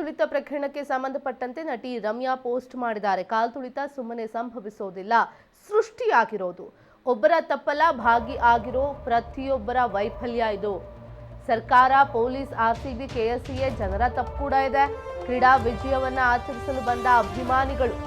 ತುಳಿತ ಪ್ರಕರಣಕ್ಕೆ ಸಂಬಂಧಪಟ್ಟಂತೆ ನಟಿ ರಮ್ಯಾ ಪೋಸ್ಟ್ ಮಾಡಿದ್ದಾರೆ. ಕಾಲ್ ತುಳಿತ ಸುಮ್ಮನೆ ಸಂಭವಿಸೋದಿಲ್ಲ, ಸೃಷ್ಟಿಯಾಗಿರೋದು. ಒಬ್ಬರ ತಪ್ಪಲ್ಲ, ಭಾಗಿ ಆಗಿರೋ ಪ್ರತಿಯೊಬ್ಬರ ವೈಫಲ್ಯ ಇದು. ಸರ್ಕಾರ, ಪೊಲೀಸ್, ಆರ್ಸಿಬಿ, ಕೆಎಸ್ಸಿಎ ಜನರ ತಪ್ಪು ಕೂಡ ಇದೆ. ಕ್ರೀಡಾ ವಿಜಯವನ್ನ ಆಚರಿಸಲು ಬಂದ ಅಭಿಮಾನಿಗಳು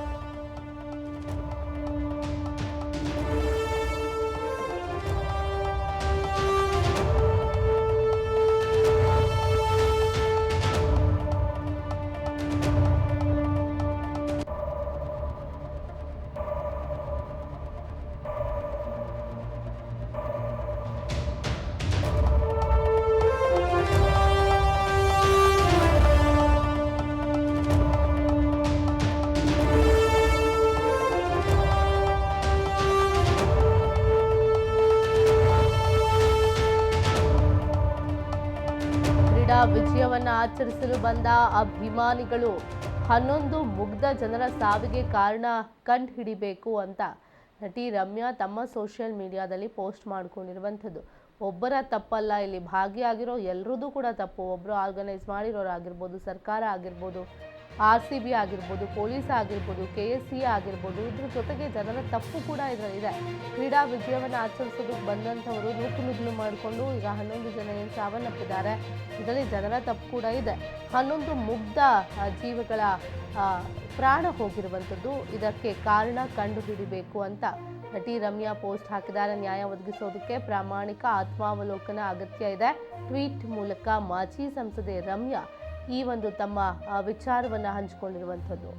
ವಿಜಯವನ್ನ ಆಚರಿಸಲು ಬಂದ ಅಭಿಮಾನಿಗಳು 11 ಮುಗ್ಧ ಜನರ ಸಾವಿಗೆ ಕಾರಣ ಕಂಡು ಹಿಡಿಬೇಕು ಅಂತ ನಟಿ ರಮ್ಯಾ ತಮ್ಮ ಸೋಷಿಯಲ್ ಮೀಡಿಯಾದಲ್ಲಿ ಪೋಸ್ಟ್ ಮಾಡ್ಕೊಂಡಿರುವಂಥದ್ದು. ಒಬ್ಬರ ತಪ್ಪಲ್ಲ, ಇಲ್ಲಿ ಭಾಗಿಯಾಗಿರೋ ಎಲ್ಲರದ್ದು ಕೂಡ ತಪ್ಪು. ಒಬ್ಬರು ಆರ್ಗನೈಸ್ ಮಾಡಿರೋರಾಗಿರ್ಬೋದು, ಸರ್ಕಾರ ಆಗಿರ್ಬೋದು, ಆರ್ಸಿಬಿ ಆಗಿರ್ಬೋದು, ಪೊಲೀಸ್ ಆಗಿರ್ಬೋದು, ಕೆಎಸ್ಸಿಎ ಆಗಿರ್ಬೋದು, ಇದ್ರ ಜೊತೆಗೆ ಜನರ ತಪ್ಪು ಕೂಡ ಇದರಲ್ಲಿದೆ. ಕ್ರೀಡಾ ವಿಜಯವನ್ನು ಆಚರಿಸೋದಕ್ಕೆ ಬಂದಂಥವರು ನೂಕುನುಗ್ಲು ಮಾಡಿಕೊಂಡು ಈಗ 11 ಜನ ಏನು ಸಾವನ್ನಪ್ಪಿದ್ದಾರೆ. ಇದರಲ್ಲಿ ಜನರ ತಪ್ಪು ಕೂಡ ಇದೆ. 11 ಮುಗ್ಧ ಜೀವಗಳ ಪ್ರಾಣ ಹೋಗಿರುವಂಥದ್ದು. ಇದಕ್ಕೆ ಕಾರಣ ಕಂಡು ಹಿಡಿಬೇಕು ಅಂತ ನಟಿ ರಮ್ಯಾ ಪೋಸ್ಟ್ ಹಾಕಿದ್ದಾರೆ. ನ್ಯಾಯ ಒದಗಿಸೋದಕ್ಕೆ ಪ್ರಾಮಾಣಿಕ ಆತ್ಮಾವಲೋಕನ ಅಗತ್ಯ ಇದೆ. ಟ್ವೀಟ್ ಮೂಲಕ ಮಾಜಿ ಸಂಸದೆ ರಮ್ಯಾ ಈ ಒಂದು ತಮ್ಮ ವಿಚಾರವನ್ನು ಹಂಚಿಕೊಂಡಿರುವಂಥದ್ದು.